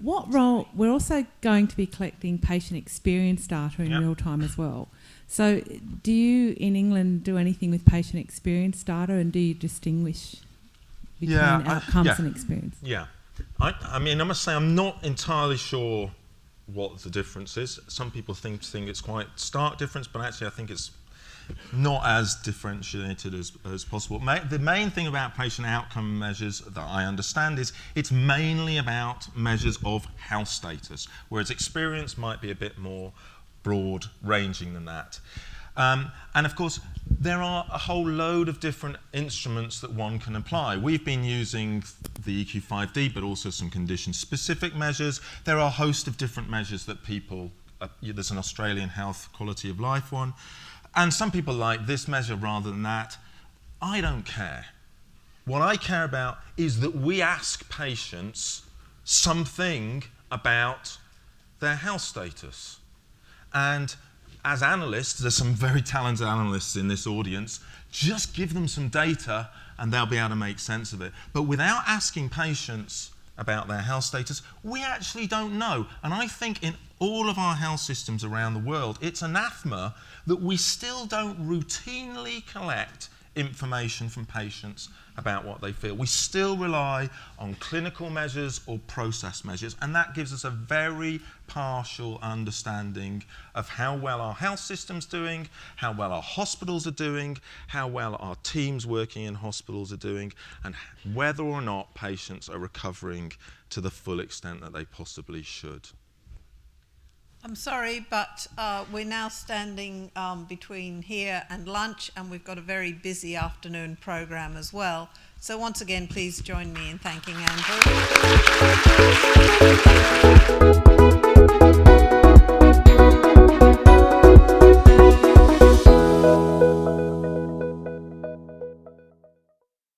What role? We're also going to be collecting patient experience data in real time as well. So do you in England do anything with patient experience data, and do you distinguish between outcomes and experience? Yeah. I mean, I must say I'm not entirely sure what the difference is. Some people think it's quite stark difference, but actually I think it's not as differentiated as possible. The main thing about patient outcome measures that I understand is it's mainly about measures of health status, whereas experience might be a bit more broad ranging than that. And of course, there are a whole load of different instruments that one can apply. We've been using the EQ5D, but also some condition-specific measures. There are a host of different measures that people, there's an Australian health quality of life one, and some people like this measure rather than that. I don't care. What I care about is that we ask patients something about their health status. And as analysts, there's some very talented analysts in this audience, just give them some data and they'll be able to make sense of it. But without asking patients about their health status, we actually don't know. And I think in all of our health systems around the world, it's anathema that we still don't routinely collect information from patients about what they feel. We still rely on clinical measures or process measures, and that gives us a very partial understanding of how well our health system's doing, how well our hospitals are doing, how well our teams working in hospitals are doing, and whether or not patients are recovering to the full extent that they possibly should. I'm sorry, but we're now standing between here and lunch, and we've got a very busy afternoon program as well. So once again, please join me in thanking Andrew.